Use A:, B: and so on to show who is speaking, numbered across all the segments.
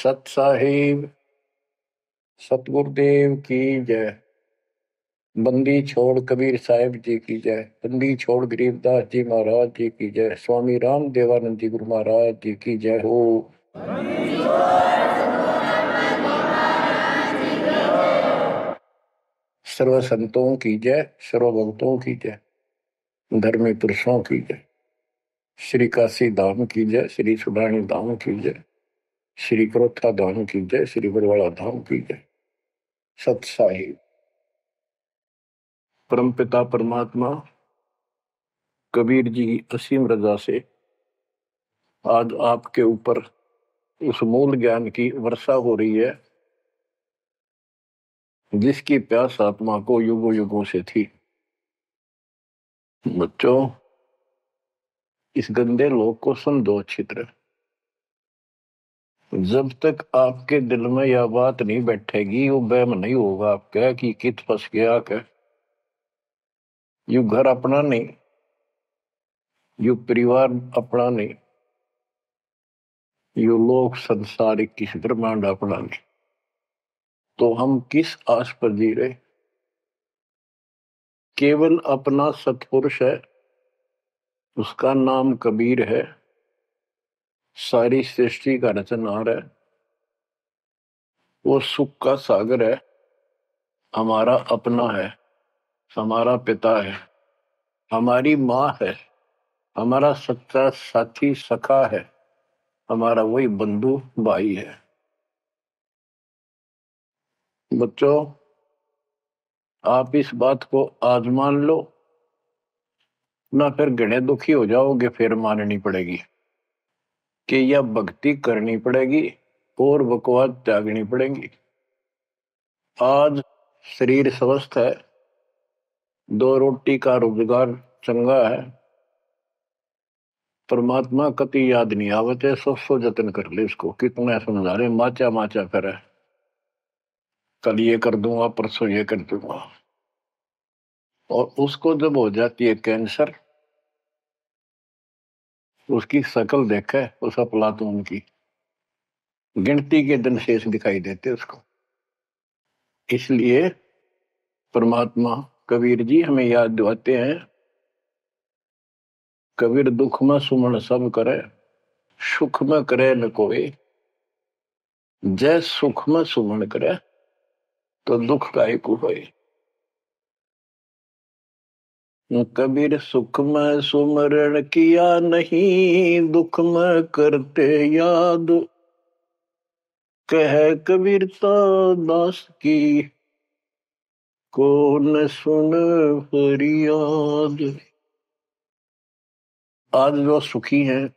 A: सत साहिब सतगुरुदेव की जय। बंदी छोड़ कबीर साहिब जी की जय। बंदी छोड़ गरीबदास जी महाराज जी की जय। स्वामी राम देवानंद जी गुरु महाराज जी की जय हो। सर्व संतों की जय, सर्व भक्तों की जय, धर्मी पुरुषों की जय। श्री काशी धाम की जय, श्री सुडानी धाम की जय, श्री क्रोथा धाम की जय, श्री बरवाड़ा धाम की जय। सत साहिब परमपिता परमात्मा कबीर जी की असीम रजा से आज आपके ऊपर उस मूल ज्ञान की वर्षा हो रही है जिसकी प्यास आत्मा को युगों युगों से थी। बच्चों, इस गंदे लोग को समझो अच्छी तरह। जब तक आपके दिल में यह बात नहीं बैठेगी, वो वहम नहीं होगा आपका कि कित फंस गया क्या। यू घर अपना नहीं, यू परिवार अपना नहीं, यू लोक संसारिक किस ब्रह्मांड अपना नहीं, तो हम किस आस पर जी रहे। केवल अपना सत्पुरुष है, उसका नाम कबीर है, सारी सृष्टि का रचनहार है, वो सुख का सागर है, हमारा अपना है, हमारा पिता है, हमारी माँ है, हमारा सच्चा साथी सखा है, हमारा वही बंधु भाई है। बच्चों, आप इस बात को आज मान लो ना, फिर घने दुखी हो जाओगे। फिर माननी पड़ेगी कि यह भक्ति करनी पड़ेगी और बकवास त्यागनी पड़ेगी। आज शरीर स्वस्थ है, दो रोटी का रोजगार चंगा है, परमात्मा कति याद नहीं आवते, सो जतन कर ले इसको। कितना समझा रहे, माचा माचा करे, कल ये कर दूंगा, परसों ये कर दूंगा। और उसको जब हो जाती है कैंसर, उसकी शकल देखे उस अफलातून की, गिनती के दिन शेष दिखाई देते उसको। इसलिए परमात्मा कबीर जी हमें याद दिलाते हैं, कबीर दुख में सुमन सब करे, सुख में करे न कोई। जय सुख में सुमन करे तो दुख काहे को होए। कबीर सुख में सुमरण किया नहीं, दुख में करते याद। कह कबीरता दास की, कौन सुन फरियाद। आज जो सुखी हैं,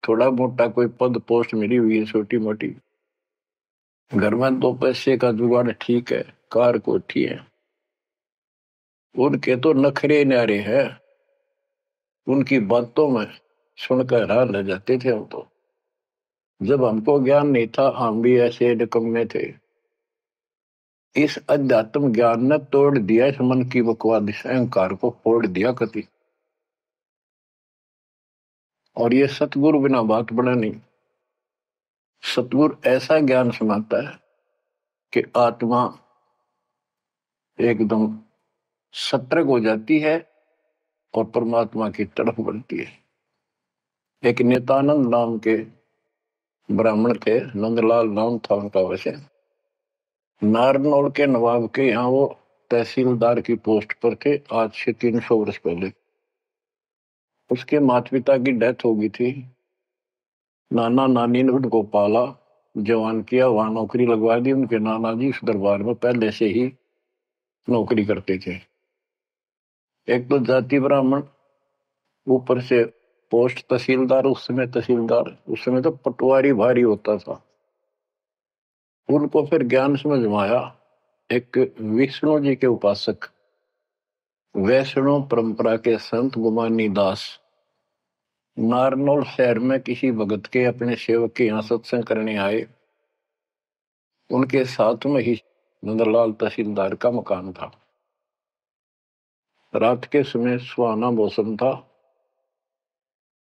A: थोड़ा मोटा कोई पद पोस्ट मिली हुई है छोटी मोटी, घर में दो पैसे का जुगाड़ ठीक है, कार कोठी है, उनके तो नखरे न्यारे हैं। उनकी बातों में सुनकर हैरान रह जाते थे हम तो। जब हमको ज्ञान नहीं था, हम भी ऐसे निकम्मे थे। इस अध्यात्म ज्ञान ने तोड़ दिया इस मन की बकवाद, इस अहंकार को फोड़ दिया कति। और ये सतगुरु बिना बात बना नहीं। सतगुरु ऐसा ज्ञान सुनाता है कि आत्मा एकदम सतर्क हो जाती है और परमात्मा की तरफ बढ़ती है। एक नित्यानंद नाम के ब्राह्मण थे, नंदलाल नाम था उनका। वैसे नारनौल के नवाब के यहाँ वो तहसीलदार की पोस्ट पर थे, आज से 300 वर्ष पहले। उसके माता पिता की डेथ हो गई थी। नाना नानी ने उनको पाला, जवान किया, वहां नौकरी लगवा दी। उनके नाना जी इस दरबार में पहले से ही नौकरी करते थे। एक तो जाति ब्राह्मण, ऊपर से पोस्ट तहसीलदार। उस समय तो पटवारी भारी होता था। उनको फिर ज्ञान समझ में आया। एक विष्णु जी के उपासक, वैष्णव परंपरा के संत गुमानी दास नारनौल शहर में किसी भगत के अपने सेवक के यहाँ सत्संग करने आए। उनके साथ में ही नंदलाल तहसीलदार का मकान था। रात के समय सुहाना मौसम था,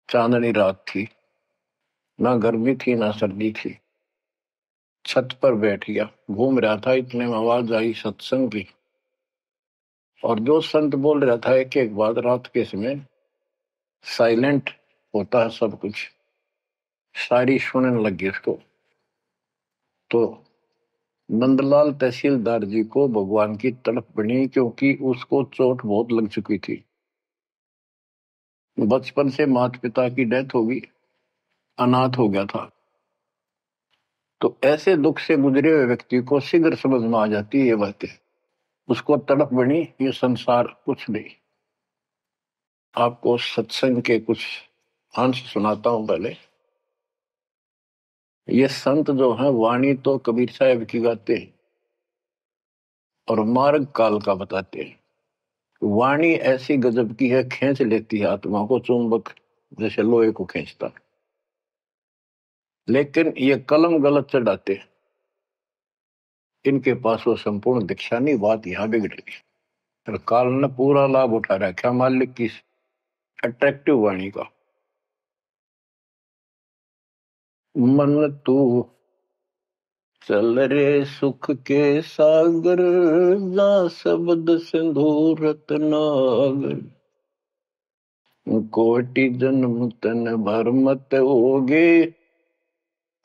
A: चांदनी रात थी। ना गर्मी थी ना सर्दी थी। छत पर बैठ गया, घूम रहा था, इतने में आवाज आई सत्संग की। और जो संत बोल रहा था एक एक बात, रात के समय साइलेंट होता है सब कुछ, सारी सुनने लगी उसको। तो नंदलाल तहसीलदार जी को भगवान की तड़प बनी, क्योंकि उसको चोट बहुत लग चुकी थी। बचपन से माता पिता की डेथ हो गई, अनाथ हो गया था। तो ऐसे दुख से गुजरे हुए व्यक्ति को शीघ्र समझ में आ जाती है ये बातें। उसको तड़प बनी, ये संसार कुछ नहीं। आपको सत्संग के कुछ अंश सुनाता हूं पहले। ये संत जो है वाणी तो कबीर साहब की गाते हैं और मार्ग काल का बताते हैं। वाणी ऐसी गजब की है, खींच लेती है आत्मा को, चुंबक जैसे लोहे को खींचता। लेकिन ये कलम गलत चढ़ाते हैं, इनके पास वो संपूर्ण दीक्षा नहीं। बात यहां बिगड़ गई। और काल ने पूरा लाभ उठा रखा मालिक की अट्रैक्टिव वाणी का। मन तू चल रे सुख के सागर, जा शब्द सिंधु रत्नागर। कोटि जन्म तन भर मत होगे,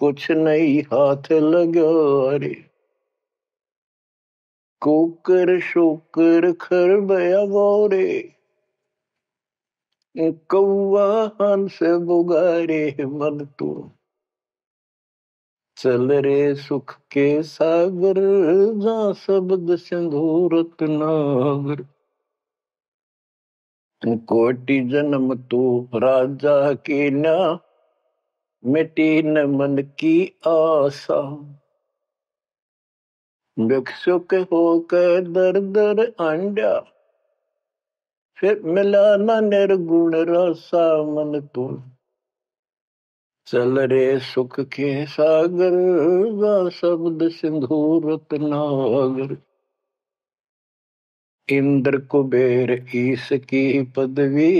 A: कुछ नहीं हाथ लगा रे। कुकर शुकर खर बया बोरे, कौआ हंस बुगारे। मन तू चल रे सुख के सागर, जा शब्द सिंधु रत्नागर। कोटि जन्म तू राजा की ना, मिटी न मन की आशा। भिक्षुक होकर दर दर आंडा, फिर मिला न निर्गुण रसा। मन तू चल रे सुख के सागर, जा शब्द सिंधु रत्नागर। इंद्र कुबेर ईश की पदवी,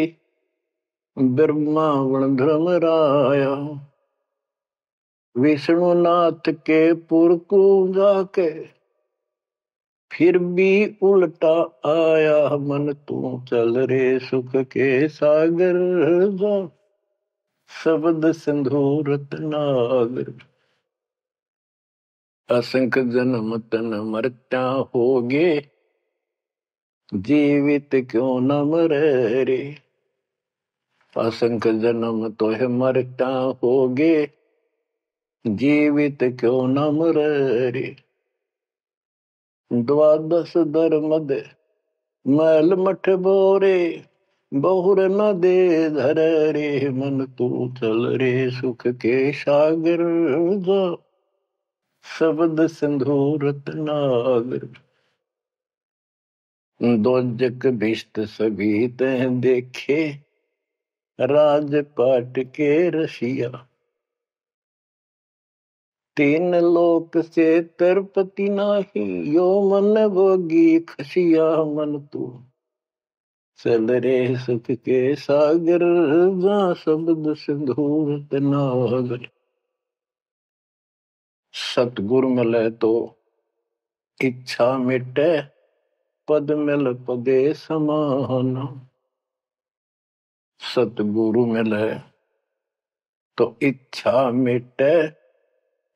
A: ब्रह्मा वण धर्मराया। विष्णुनाथ के पुर को जाके, फिर भी उल्टा आया। मन तू चल रे सुख के सागर, जा शब्द सिंधु रत्नागर। असंख्य जन्म तन मरत्या होगे, जीवित क्यों न मरे रे। असंख्य जन्म तो है मरत्या होगे, जीवित क्यों न मरे रे। द्वादश धर्म दे मैल मठ बोरे, बहुर न दे धर रे। मन तू चल रे सुख के सागर, जा शब्द सिंधु रत्नागर। दोजक भिष्ट सभी तह देखे, राजपाट के रसिया। तीन लोक से तरपति नाही, यो मन भोगी खसिया। मन तू चल रे सुख के सागर, जा शब्द सिंधु रत्नागर। सतगुरु मिले तो इच्छा मिटे, पद मिल पदे समान। सतगुरु मिले तो इच्छा मिटे,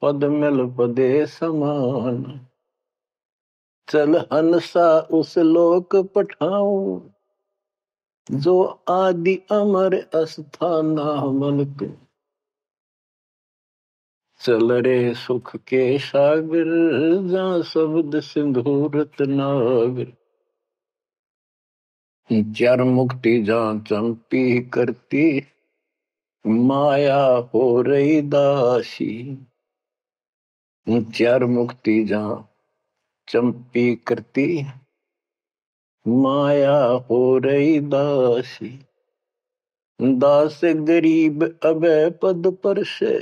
A: पद मिल पदे समान। चल हंसा उस लोक पठाऊं, जो आदि अमर अस्थाना। मन तू चल रे सुख के सागर, जा शब्द सिंधु रत्नागर। चार मुक्ति जा चंपी करती, माया हो रही दासी। चार मुक्ति जा चंपी करती, माया हो रही दासी। दास गरीब अभय पद पर से,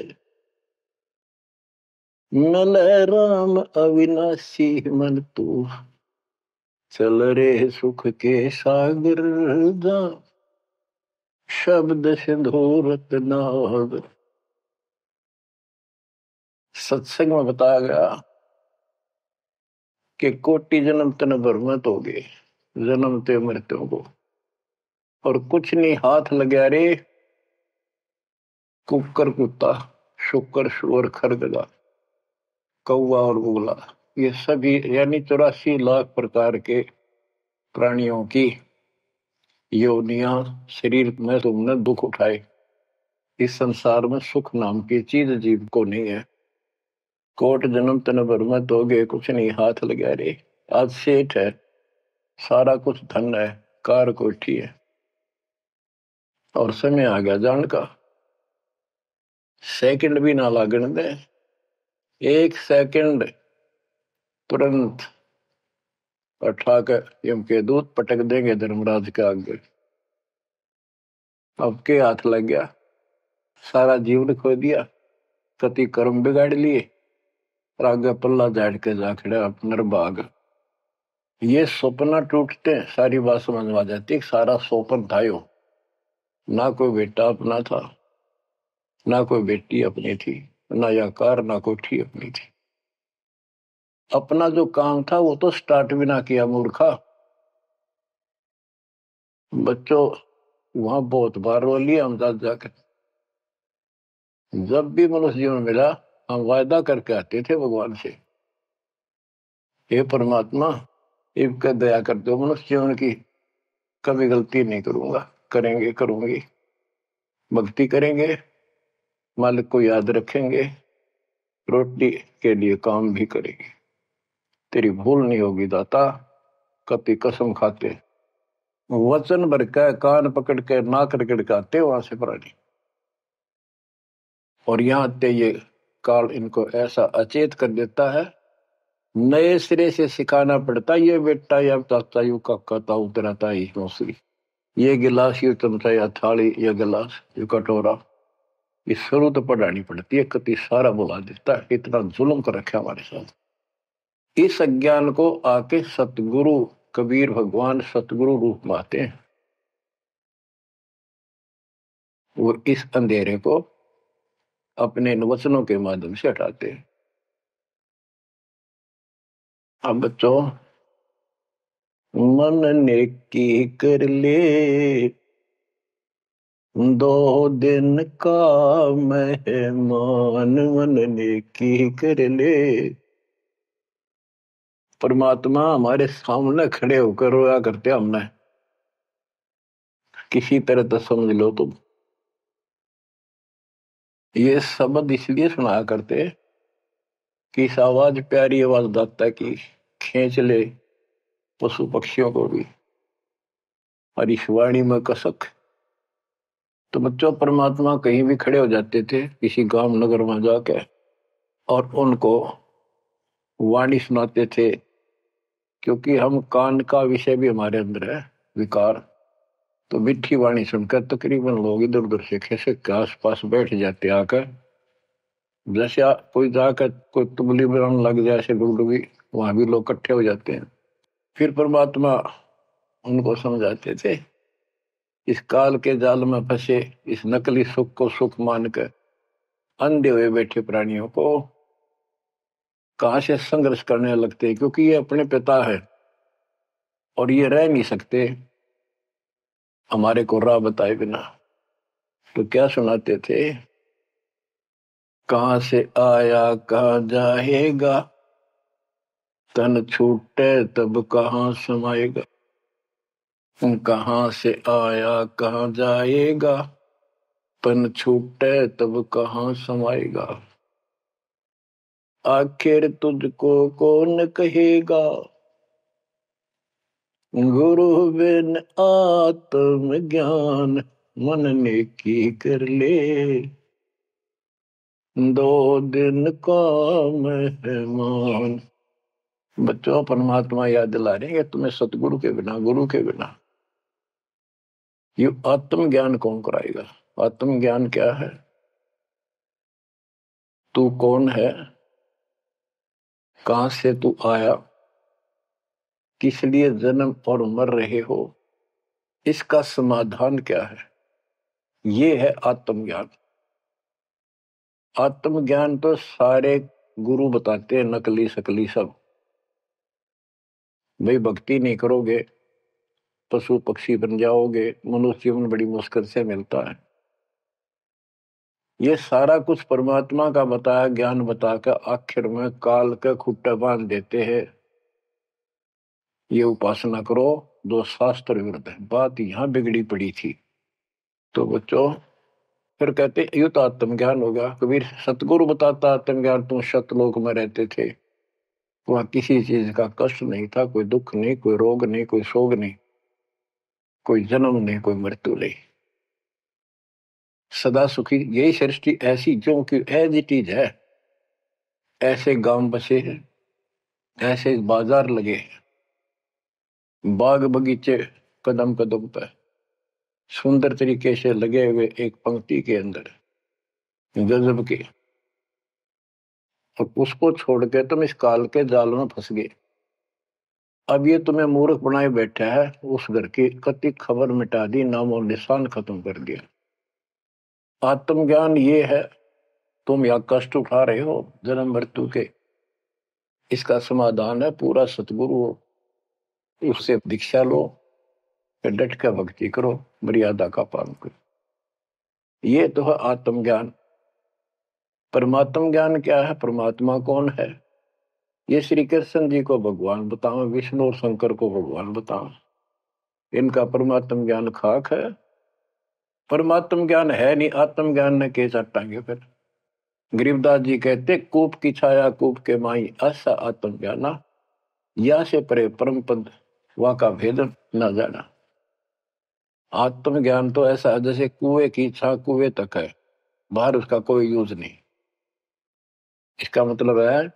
A: मिले राम अविनाशी। मन तू चल रे सुख के सागर, जा शब्द सिंधु रत्नागर। सत्संग में बताया गया कि कोटि जन्म तन भ्रमित हो गए जन्मते मृत्यु को, और कुछ नहीं हाथ लगा रे। कुकर कुत्ता, शुकर शुअर, खरगदा, कौवा और बुगला, ये सभी यानी 84 लाख प्रकार के प्राणियों की योनियां शरीर में तुमने दुख उठाए। इस संसार में सुख नाम की चीज जीव को नहीं है। कोट जन्म तन भ्रमित हो गए, कुछ नहीं हाथ लगा रे। आज सेठ है, सारा कुछ धन है, कार कोठी है, और समय आ गया जान का। सेकंड भी ना लागण दे, एक सेकंड तुरंत उठा कर यम के दूत पटक देंगे धर्मराज के आगे। अब के हाथ लग गया, सारा जीवन खो दिया, कति कर्म बिगाड़ लिए, और आगे पल्ला झाड़ के जा खड़ा नरभाग। ये सपना टूटते हैं, सारी बात समझ में आ जाती। सारा सोपन था यो, ना कोई बेटा अपना था, ना कोई बेटी अपनी थी, ना या कार, ना कोठी अपनी थी। अपना जो काम था वो तो स्टार्ट भी ना किया मूर्खा। बच्चों वहां बहुत बार रो लिया हम जाकर। जब भी मनुष्य जीवन मिला हम वायदा करके आते थे भगवान से, हे परमात्मा इनका दया कर दो, मनुष्य जीवन की कभी गलती नहीं करूंगा, करेंगे करूंगी, भक्ति करेंगे, मालिक को याद रखेंगे, रोटी के लिए काम भी करेंगे, तेरी भूल नहीं होगी दाता। कति कसम खाते, वचन भर के कान पकड़ के नाक रगड़ के आते वहां से प्राणी। और यहाँ ते ये काल इनको ऐसा अचेत कर देता है, नए सिरे से सिखाना पड़ता। ये बेटा या चाचा यू काका ताऊ तेरा ताई मौसी, ये गिलास, ये चमचा, या थाली, या गिलास, ये कटोरा, ये शुरू तो पढ़ानी पड़ती है। कति सारा बुला देता है, इतना जुल्म कर रखा हमारे साथ। इस अज्ञान को आके सतगुरु कबीर भगवान सतगुरु रूप में आते हैं, वो इस अंधेरे को अपने वचनों के माध्यम से हटाते हैं। अब बच्चों, मन ने की कर ले 2 दिन का मेहमान, मन ने की कर ले। परमात्मा हमारे सामने खड़े होकर रोया करते हमने, किसी तरह तो समझ लो तुम। ये शब्द इसलिए सुनाया करते कि इस आवाज, प्यारी आवाज दाता की, खींच ले पशु पक्षियों को भी, और इस वाणी में कसक। तो बच्चों परमात्मा कहीं भी खड़े हो जाते थे किसी गांव नगर में जाके, और उनको वाणी सुनाते थे। क्योंकि हम कान का विषय भी हमारे अंदर है, विकार। तो मीठी वाणी सुनकर तकरीबन लोग इधर उधर से खिसक के आस पास बैठ जाते आकर। जैसे कोई जाकर कोई तुबली बनाने लग जाए, ऐसे डुगडुगी, वहां भी लोग इकट्ठे हो जाते हैं। फिर परमात्मा उनको समझाते थे, इस काल के जाल में फंसे इस नकली सुख को सुख मानकर अंधे हुए बैठे प्राणियों को कहां से संघर्ष करने लगते, क्योंकि ये अपने पिता है और ये रह नहीं सकते हमारे को राह बताए बिना। तो क्या सुनाते थे, कहां से आया कहां जाएगा, तन छूटे तब कहां समाएगा। कहां से आया कहां जाएगा, तन छूटे तब कहां समाएगा। आखिर तुझको कौन कहेगा, गुरु बिन आत्म ज्ञान, मन ने की कर ले 2 दिन का मेहमान। बच्चों परमात्मा याद दिला रहे हैं कि तुम्हें सतगुरु के बिना, गुरु के बिना ये आत्म ज्ञान कौन कराएगा। आत्म ज्ञान क्या है, तू कौन है, कहां से तू आया, किस लिए जन्म और मर रहे हो, इसका समाधान क्या है, ये है आत्मज्ञान। आत्मज्ञान तो सारे गुरु बताते हैं, नकली सकली सब। भाई भक्ति नहीं करोगे पशु पक्षी बन जाओगे, मनुष्य जीवन बड़ी मुश्किल से मिलता है। ये सारा कुछ परमात्मा का बताया ज्ञान बताकर आखिर में काल के खुट्टे बांध देते हैं। ये उपासना करो, दो शास्त्र विरुद्ध है। बात यहां बिगड़ी पड़ी थी। तो बच्चों फिर कहते ये तो आत्मज्ञान होगा। कबीर सतगुरु बताता आत्मज्ञान, तुम सतलोक में रहते थे, वहां किसी चीज का कष्ट नहीं था, कोई दुख नहीं, कोई रोग नहीं, कोई शोक नहीं, कोई जन्म नहीं, कोई मृत्यु नहीं, सदा सुखी। यही सृष्टि ऐसी जो कि एज इट इज है। ऐसे गांव बसे हैं, ऐसे बाजार लगे हैं, बाग बगीचे कदम कदम पर सुंदर तरीके से लगे हुए एक पंक्ति के अंदर गजब के। और उसको छोड़ के तुम इस काल के जाल में फंस गए। अब ये तुम्हें मूर्ख बनाए बैठा है, उस घर की कति खबर मिटा दी, नाम और निशान खत्म कर दिया। आत्मज्ञान ये है, तुम या कष्ट उठा रहे हो जन्म मृत्यु के, इसका समाधान है पूरा सतगुरु हो, उससे दीक्षा लो, फिर डट कर भक्ति करो, मर्यादा का पालन करो। ये तो है आत्मज्ञान। परमात्म ज्ञान क्या है, परमात्मा कौन है, ये श्री कृष्ण जी को भगवान बताओ, विष्णु और शंकर को भगवान बताओ। इनका परमात्म ज्ञान खाक है। परमात्म ज्ञान है नहीं, आत्म ज्ञान ने के चाटांगे फिर। गरीबदास जी कहते कूप की छाया कूप के माई, ऐसा आत्म ज्ञाना, या से परे परम पद वा का भेद न जाना। आत्म ज्ञान तो ऐसा है जैसे कुएं की छा कुएं तक है, बाहर उसका कोई यूज नहीं। इसका मतलब है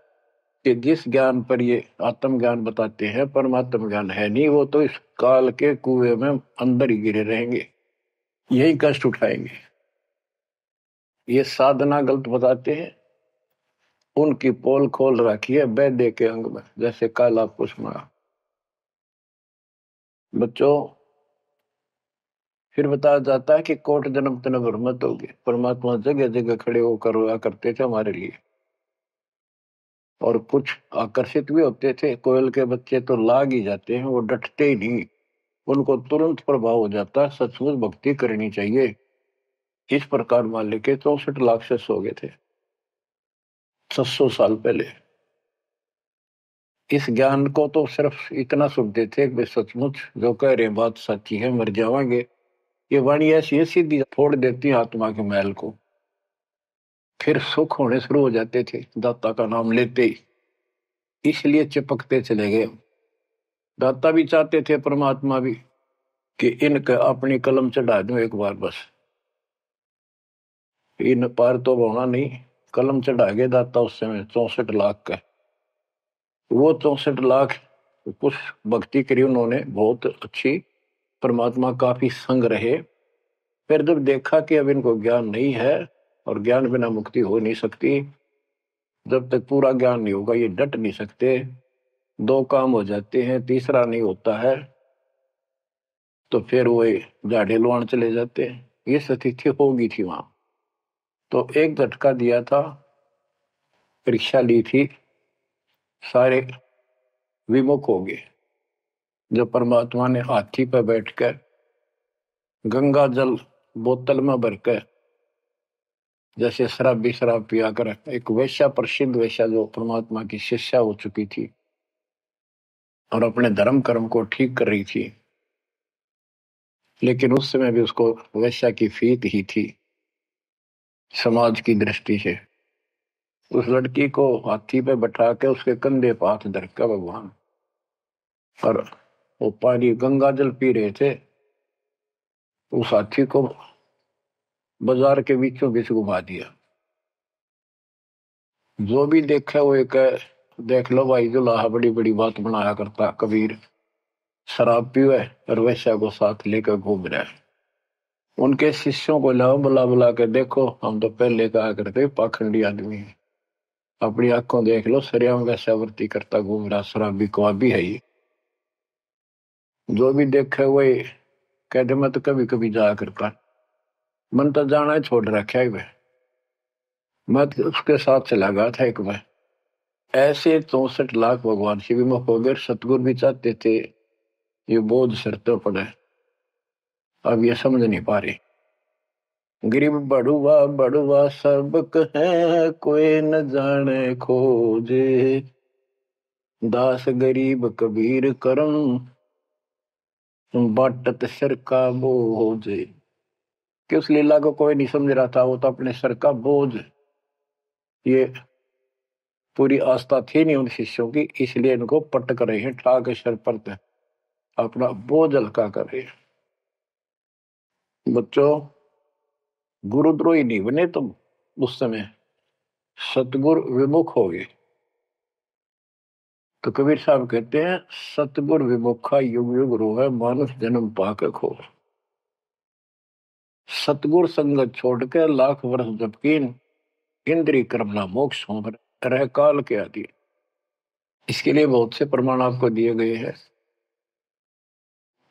A: कि जिस ज्ञान पर ये आत्म ज्ञान बताते हैं परमात्म ज्ञान है नहीं, वो तो इस काल के कुएं में अंदर ही गिरे रहेंगे, यही कष्ट उठाएंगे। ये साधना गलत बताते हैं, उनकी पोल खोल रखी है वैद्य के अंग में, जैसे काला पुष्मा। बच्चों फिर बताया जाता है कि कोट जन्म तन मत होगी। परमात्मा जगह जगह खड़े होकर रोया करते थे हमारे लिए, और कुछ आकर्षित भी होते थे। कोयल के बच्चे तो लाग ही जाते हैं, वो डटते ही नहीं, उनको तुरंत प्रभाव हो जाता है, सचमुच भक्ति करनी चाहिए। इस प्रकार मान लेके 64 लाख से हो गए थे 600 साल पहले। इस ज्ञान को तो सिर्फ इतना सुनते थे कि सचमुच जो कह रहे बात सच्ची है, मर जावांगे। ये वाणी ऐसी सीधी फोड़ देती है आत्मा के मैल को, फिर सुख होने शुरू हो जाते थे दाता का नाम लेते ही। इसलिए चिपकते चले गए। दाता भी चाहते थे, परमात्मा भी, कि इनका अपनी कलम चढ़ा दूं एक बार बस, इन पार तो होना नहीं। कलम चढ़ा गए दाता उस समय 64 लाख का। वो 64 लाख कुछ भक्ति करी उन्होंने, बहुत अच्छी, परमात्मा काफी संग रहे। फिर जब देखा कि अब इनको ज्ञान नहीं है और ज्ञान बिना मुक्ति हो नहीं सकती, जब तक पूरा ज्ञान नहीं होगा ये डट नहीं सकते, दो काम हो जाते हैं, तीसरा नहीं होता है, तो फिर वो झाड़े लुआन चले जाते हैं। ये स्थिति होगी थी वहां। तो एक झटका दिया था, परीक्षा ली थी, सारे विमुख हो गए। जब परमात्मा ने हाथी पर बैठकर गंगा जल बोतल में भरकर, जैसे शराबी शराब पिया कर, एक वैश्या, प्रसिद्ध वैश्या जो परमात्मा की शिष्या हो चुकी थी और अपने धर्म कर्म को ठीक कर रही थी, लेकिन उस समय भी उसको वैश्या की फीत ही थी समाज की दृष्टि से। उस लड़की को हाथी पे बैठा के उसके कंधे पर हाथ धर कर भगवान, और वो पानी गंगा जल पी रहे थे, उस हाथी को बाजार के बीचों बीच घुमा दिया। जो भी देखा वो एक, देख लो भाई जुलाहा बड़ी बड़ी बात बनाया करता कबीर, शराब पीवे और वैश्या को साथ लेकर घूम रहा है। उनके शिष्यों को लाओ, बुला बुला के देखो, हम तो पहले कहा करते पाखंडी आदमी है, अपनी आंखों देख लो, सरियाम वैश्यावृत्ति करता घूम रहा, शराबी कवाबी है ये। जो भी देखे वही कहते, मैं तो कभी कभी जाया करता, मन तो जाना है छोड़ रखा है वह। मैं तो उसके साथ चला गया था एक बार। ऐसे 64 लाख भगवान से विमुख हो गए। सतगुरु भी चाहते थे ये बोझ सिर तो पड़े, अब ये समझ नहीं पा रही। गरीब बड़ुआ बड़ुआ सबक है, कोई न जाने खोजे, दास गरीब कबीर करम, बाटत सिर का बोझ। कि उस लीला को कोई नहीं समझ रहा था, वो तो अपने सर का बोझ, ये पूरी आस्था थी नहीं उन शिष्यों की, इसलिए इनको पट कर रहे हैं, ठा के सर पर अपना बोझ हल्का कर रहे हैं। बच्चों, गुरुद्रोही नहीं बने तुम उस समय, सतगुरु विमुख हो गए। तो कबीर साहब कहते हैं, सतगुरु विमुखा युग युग रोवे, मानुष जन्म पाके खो। सतगुरु संगत छोड़ के लाख वर्ष जबकीन, इंद्री कर्मना मोक्ष हो रह काल के आदि। इसके लिए बहुत से प्रमाण आपको दिए गए हैं।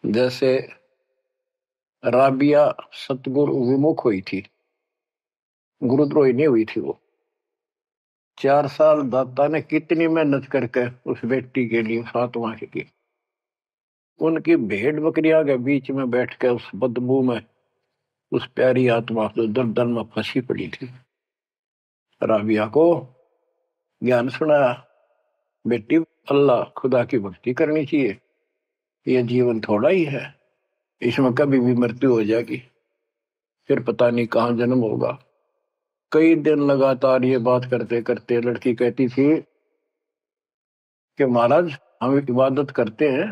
A: जैसे राबिया सतगुरु विमुख हुई थी, गुरुद्रोही नहीं हुई थी वो। 4 साल दाता ने कितनी मेहनत करके उस बेटी के लिए फातिमा के लिए, उनकी भेड़ बकरियां के बीच में बैठ के उस बदबू में उस प्यारी आत्मा जो दलदल में फंसी पड़ी थी, राबिया को ज्ञान सुनाया, बेटी अल्लाह खुदा की भक्ति करनी चाहिए, ये जीवन थोड़ा ही है, इसमें कभी भी मृत्यु हो जाएगी, फिर पता नहीं कहाँ जन्म होगा। कई दिन लगातार ये बात करते करते लड़की कहती थी कि महाराज हम इबादत करते हैं,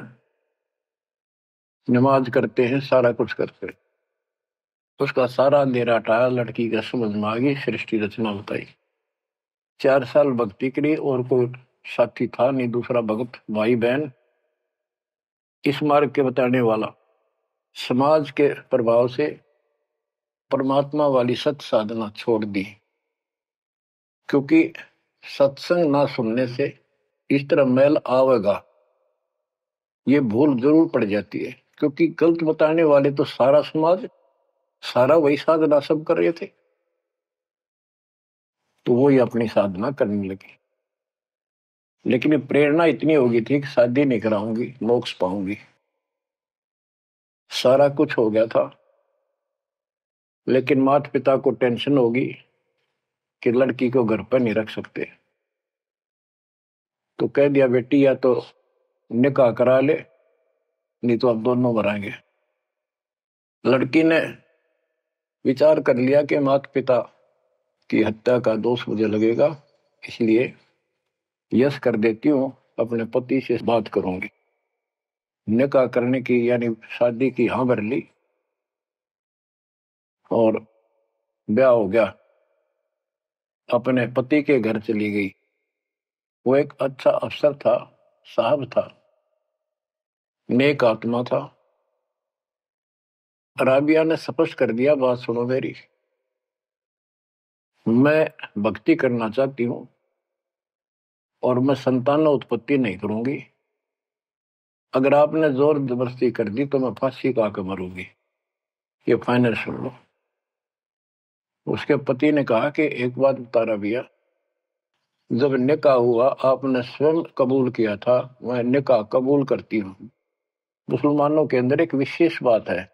A: नमाज करते हैं, सारा कुछ करते हैं। उसका सारा अंधेरा हटाया, लड़की का समझ में आ गई, सृष्टि रचना बताई। 4 साल भक्ति करी और कोई साथी था नहीं, दूसरा भक्त भाई बहन इस मार्ग के बताने वाला। समाज के प्रभाव से परमात्मा वाली सत साधना छोड़ दी, क्योंकि सत्संग ना सुनने से इस तरह मैल आवेगा, ये भूल जरूर पड़ जाती है। क्योंकि गलत बताने वाले तो सारा समाज, सारा वही साधना सब कर रहे थे, तो वही अपनी साधना करने लगे। लेकिन ये प्रेरणा इतनी होगी थी कि शादी नहीं कराऊंगी, मोक्ष पाऊंगी, सारा कुछ हो गया था। लेकिन माता पिता को टेंशन होगी कि लड़की को घर पर नहीं रख सकते, तो कह दिया बेटी या तो निकाह करा ले, नहीं तो अब दोनों मराएंगे। लड़की ने विचार कर लिया कि माता पिता की हत्या का दोष मुझे लगेगा, इसलिए यस कर देती हूँ, अपने पति से बात करूंगी। निकाह करने की यानी शादी की हाँ भर ली और ब्याह हो गया, अपने पति के घर चली गई। वो एक अच्छा अफसर था, साहब था, नेक आत्मा था। राबिया ने स्पष्ट कर दिया, बात सुनो मेरी, मैं भक्ति करना चाहती हूं और मैं संतान उत्पत्ति नहीं करूंगी। अगर आपने जोर जबरदस्ती कर दी तो मैं फांसी का आकर मरूंगी, ये फाइनल सुन लो। उसके पति ने कहा कि एक बात बता राबिया, जब निकाह हुआ आपने स्वयं कबूल किया था, मैं निकाह कबूल करती हूँ। मुसलमानों के अंदर एक विशेष बात है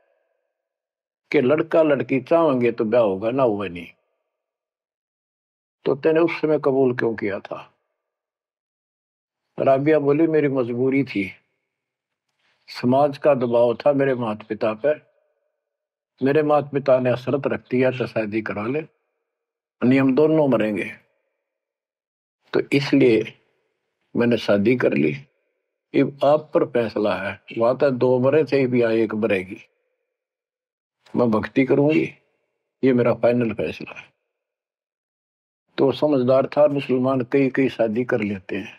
A: कि लड़का लड़की चाहेंगे तो ब्याह होगा, ना हुआ नहीं। तो तेने उस समय कबूल क्यों किया था? राबिया बोली, मेरी मजबूरी थी, समाज का दबाव था मेरे माता पिता पर। मेरे माता पिता ने शर्त रख दिया तो शादी करा ले, नहीं हम दोनों मरेंगे, तो इसलिए मैंने शादी कर ली। अब आप पर फैसला है, वहां तक 2 मरे थे, भी आए 1 मरेगी, मैं भक्ति करूंगी, ये मेरा फाइनल फैसला है। तो समझदार था, मुसलमान कई कई शादी कर लेते हैं,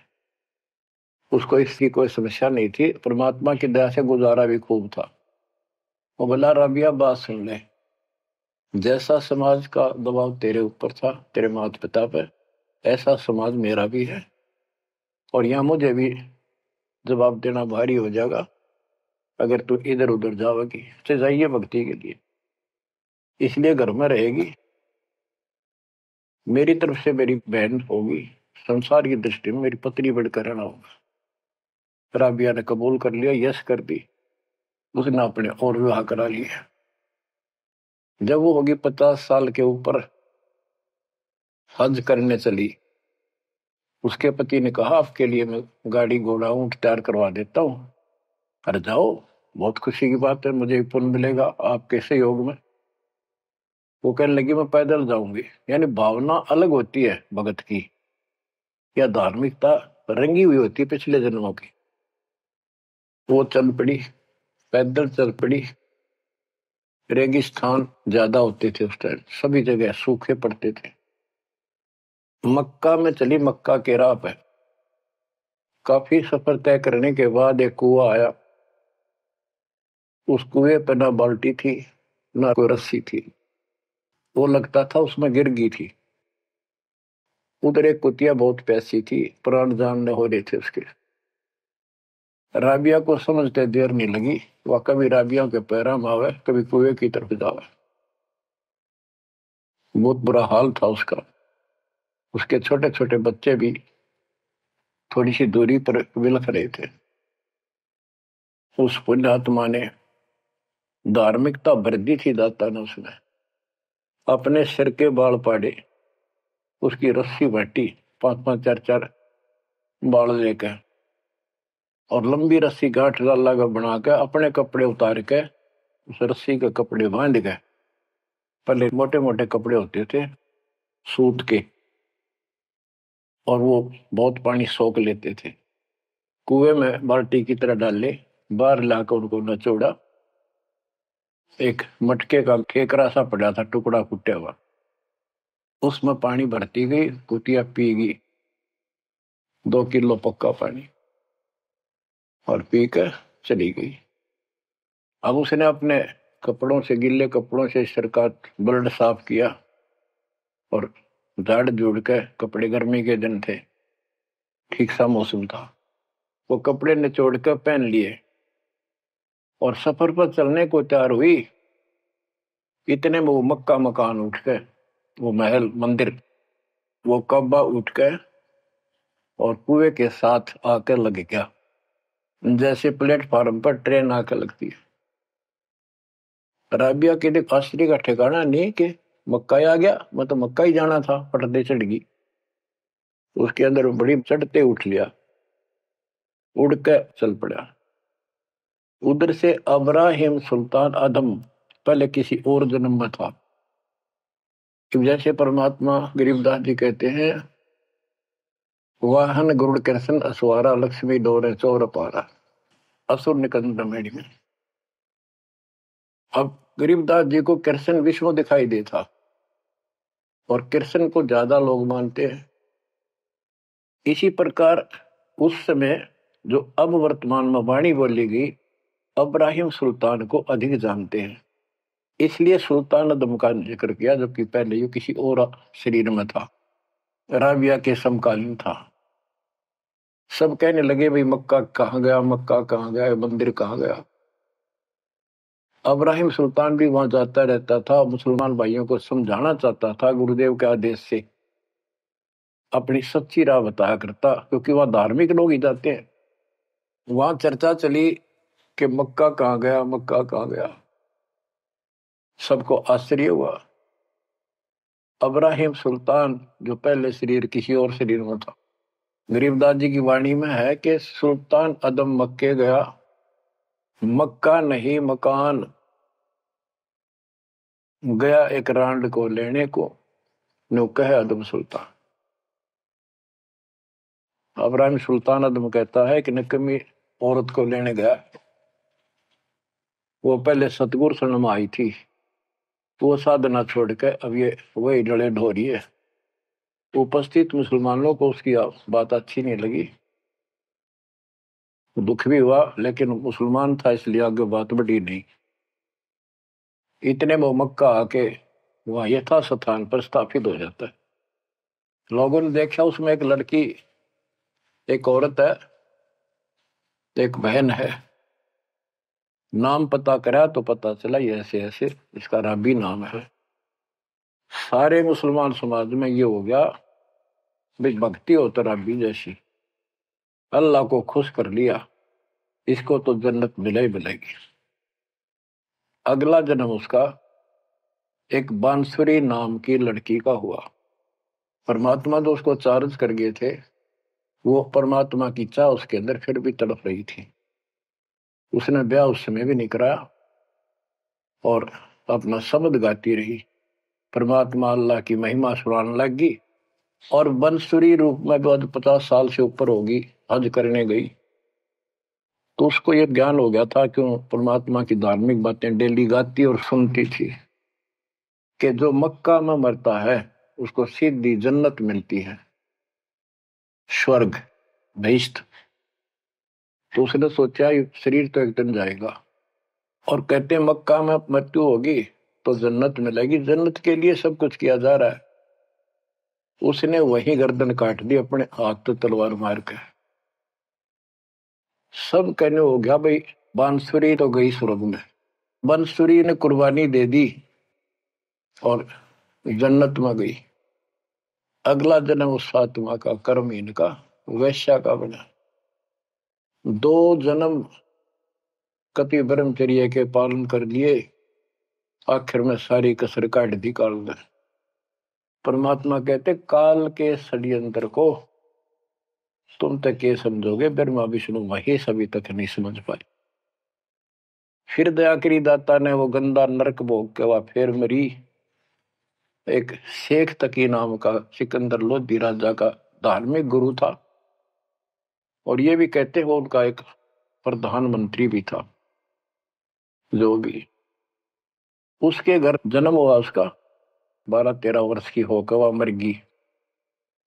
A: उसको इसकी कोई समस्या नहीं थी, परमात्मा की दया से गुजारा भी खूब था। वो बोला, राबिया बात सुन ले, जैसा समाज का दबाव तेरे ऊपर था, तेरे माता पिता पर, ऐसा समाज मेरा भी है, और यहाँ मुझे भी जवाब देना भारी हो जाएगा अगर तू इधर उधर जाओगी। तो जाइए भक्ति के लिए, इसलिए घर में रहेगी, मेरी तरफ से मेरी बहन होगी, संसार की दृष्टि में मेरी पत्नी बढ़कर रहना होगा। राबिया ने कबूल कर लिया, यस कर दी। उसने अपने और विवाह करा लिया। जब वो होगी 50 साल के ऊपर, हज करने चली। उसके पति ने कहा, आपके लिए मैं गाड़ी घोड़ा ऊंट तैयार करवा देता हूँ, अरे जाओ, बहुत खुशी की बात है, मुझे भी पुण्य मिलेगा आपके सहयोग में। वो कहने लगी, मैं पैदल जाऊंगी। यानी भावना अलग होती है भगत की, या धार्मिकता रंगी हुई होती है पिछले जन्मों की। वो चल पड़ी, पैदल चल पड़ी। रेगिस्तान ज्यादा होते थे उस टाइम, सभी जगह सूखे पड़ते थे। मक्का में चली, मक्का के राह पे काफी सफर तय करने के बाद एक कुआं आया। उस कुएं पे ना बाल्टी थी, ना कोई रस्सी थी। वो लगता था उसमें गिर गई थी। उधर एक कुतिया बहुत प्यासी थी, प्राण जानने हो रहे थे उसके। राबिया को समझते देर नहीं लगी। वह कभी राबिया के पैरा में आवे, कभी कुएं की तरफ जावे। बहुत बुरा हाल था उसका। उसके छोटे छोटे बच्चे भी थोड़ी सी दूरी पर विलख रहे थे। उस पुण्यात्मा ने, धार्मिकता भर दी थी दाता ने उसने, अपने सिर के बाल पाड़े, उसकी रस्सी बांटी, 5-5 4-4 बाल लेकर, और लंबी रस्सी गांठ डाला का बना के अपने कपड़े उतार के उस रस्सी के कपड़े बांध गए। पहले मोटे मोटे कपड़े होते थे सूत के, और वो बहुत पानी सोख लेते थे। कुएं में बाल्टी की तरह डाले, बाहर लाकर उनको नचोड़ा। एक मटके का केकरा सा पड़ा था, टुकड़ा फूटा हुआ, उसमें पानी भरती गई, कुतिया पी गई 2 किलो पक्का पानी, और पी कर चली गई। अब उसने अपने कपड़ों से, गिल्ले कपड़ों से सिर का ब्लड साफ किया, और झाड़ जोड़ के कपड़े, गर्मी के दिन थे, ठीक सा मौसम था, वो कपड़े निचोड़ कर पहन लिए और सफर पर चलने को तैयार हुई। इतने में वो मक्का मकान उठ के, वो महल मंदिर, वो कब्बा उठ के और कुएं के साथ आकर लग गया, जैसे प्लेटफार्म पर ट्रेन आकर लगती है। राबिया के लिए आश्चर्य का ठिकाना नहीं कि मक्का ही आ गया, मैं तो मक्का ही जाना था, पर्दे चढ़ गई। उसके अंदर बड़ी चढ़ते उठ लिया, उड़ के चल पड़ा। उधर से अब्राहिम सुल्तान आदम पहले किसी और जन्म में था। जैसे परमात्मा गरीबदास जी कहते हैं, वाहन गरुड़ कृष्ण असवारा, लक्ष्मी डोरे चोर पारा, असुर निकंद मेड़ी में। अब गरीबदास जी को कृष्ण विष्णु दिखाई देता, और कृष्ण को ज्यादा लोग मानते हैं। इसी प्रकार उस समय जो अब वर्तमान में वाणी बोली गई, अब्राहिम सुल्तान को अधिक जानते हैं, इसलिए सुल्तान अदम का जिक्र किया, जबकि पहले ये किसी और शरीर में था, राबिया के समकालीन था। सब कहने लगे, भाई मक्का कहाँ गया, मक्का कहाँ गया, मंदिर कहाँ गया। अब्राहिम सुल्तान भी वहां जाता रहता था, मुसलमान भाइयों को समझाना चाहता था, गुरुदेव के आदेश से अपनी सच्ची राह बताया करता, क्योंकि वहां धार्मिक लोग ही जाते हैं। वहां चर्चा चली कि मक्का कहाँ गया, मक्का कहाँ गया। सबको आश्चर्य हुआ। अब्राहिम सुल्तान जो पहले शरीर किसी और शरीर में था, गरीबदास जी की वाणी में है कि सुल्तान अदम मक्के गया, मक्का नहीं मकान, गया एक रांड को लेने को, नो कहे अदम सुल्तान। अब्राहिम सुल्तान अदम कहता है कि नकमी औरत को लेने गया, वो पहले सतगुरु शरण में आई थी, वो साधना छोड़ के अब ये वही डले ढोरी है। उपस्थित मुसलमानों को उसकी बात अच्छी नहीं लगी, दुख भी हुआ, लेकिन मुसलमान था इसलिए आगे बात बढ़ी नहीं। इतने में मक्का आके वहां यथा स्थान पर स्थापित हो जाता है। लोगों ने देखा उसमें एक लड़की, एक औरत है, एक बहन है। नाम पता करा तो पता चला ये ऐसे ऐसे इसका राबी नाम है। सारे मुसलमान समाज में ये हो गया भाई, भक्ति हो तो रबी जैसी, अल्लाह को खुश कर लिया, इसको तो जन्नत मिले ही मिलेगी। अगला जन्म उसका एक बांसुरी नाम की लड़की का हुआ। परमात्मा जो उसको चार्ज कर गए थे, वो परमात्मा की चाह उसके अंदर फिर भी तड़प रही थी। उसने ब्याह उस समय भी नहीं कराया और अपना शब्द गाती रही, परमात्मा अल्लाह की महिमा सुनाने लगी। और बंसुरी रूप में भी 50 साल से ऊपर होगी, हज करने गई। तो उसको ये ज्ञान हो गया था, क्यों परमात्मा की धार्मिक बातें डेली गाती और सुनती थी, कि जो मक्का में मरता है उसको सीधी जन्नत मिलती है, स्वर्ग, बहिश्त। तो उसने सोचा ये शरीर तो एक दिन जाएगा, और कहते हैं मक्का में मृत्यु होगी तो जन्नत मिलेगी, जन्नत के लिए सब कुछ किया जा रहा है। उसने वही गर्दन काट दी अपने हाथ तो तलवार मार के। सब कहने हो गया भाई बांसुरी तो गई स्वर्ग में, बांसुरी ने कुर्बानी दे दी और जन्नत में गई। अगला जन्म उस आत्मा का कर्महीन का वैश्या का बना। 2 जन्म कति ब्रह्मचर्य के पालन कर लिए, आखिर में सारी कसर काट दी काल ने। परमात्मा कहते काल के षड्यंत्र को तुम तक ये समझोगे, ब्रह्मा विष्णु महेश अभी तक नहीं समझ पाए। फिर दया करी दाता ने, वो गंदा नरक भोग के वह फिर मरी। एक शेख तकी नाम का सिकंदर लोधी राजा का धार्मिक गुरु था, और ये भी कहते हैं वो उनका एक प्रधानमंत्री भी था। जो भी उसके घर जन्म हुआ, उसका 12-13 वर्ष की होकर वह मर गई,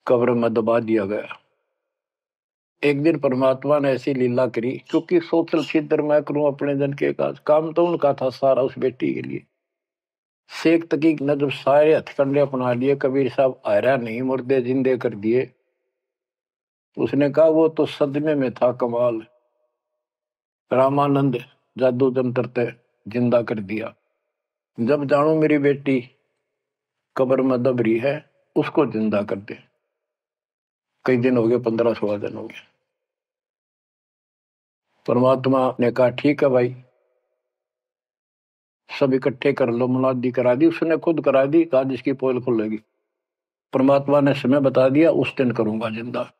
A: कब्र में दबा दिया गया। एक दिन परमात्मा ने ऐसी लीला करी, क्योंकि सोचल छिद्र मैं करूं अपने जन के काम तो उनका था सारा उस बेटी के लिए। शेख तकी ने जब सारे हथकंडे अपना लिए, कबीर साहब आयरा नहीं, मुर्दे जिंदे कर दिए। उसने कहा वो तो सदमे में था, कमाल, रामानंद जादू जंतर ते जिंदा कर दिया। जब जानू मेरी बेटी कब्र में दब रही है, उसको जिंदा कर दे। कई दिन हो गए, 15-16 दिन हो गए। परमात्मा ने कहा ठीक है भाई, सब इकट्ठे कर लो, मुनादी करा दी, उसने खुद करा दी, कहा जिसकी पोल खुलेगी। परमात्मा ने समय बता दिया, उस दिन करूंगा जिंदा।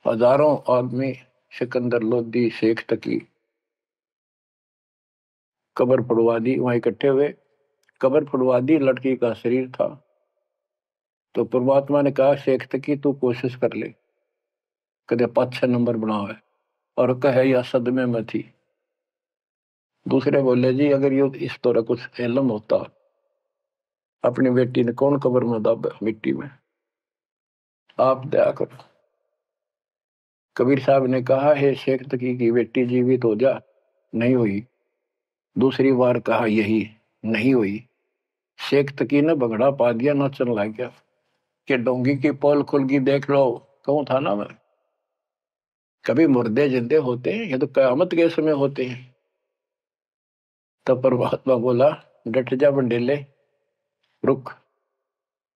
A: हजारों आदमी सिकंदर लोधी शेख तकी कब्र फुड़वा दी, वहां इकट्ठे हुए, कब्र फुड़वा दी, लड़की का शरीर था। तो परमात्मा ने कहा शेख तकी तू कोशिश कर ले, कदे 5-6 नंबर बनाओ है, और कहे या सदमे में थी। दूसरे बोले जी अगर ये इस तरह कुछ एलम होता, अपनी बेटी ने कौन कब्र में दब मिट्टी में, आप दया करो। कबीर साहब ने कहा हे शेख तकी की बेटी जीवित हो जा, नहीं हुई। दूसरी बार कहा यही, नहीं हुई। शेख तकी ने भगड़ा पा दिया, नाचन लग गया कि डोंगी की पोल खुल गई, देख लो, कहूं था ना मैं। कभी मुर्दे जिंदे होते हैं, ये तो कयामत के समय होते हैं। तब परमात्मा बोला डट जा बंडेले, रुक।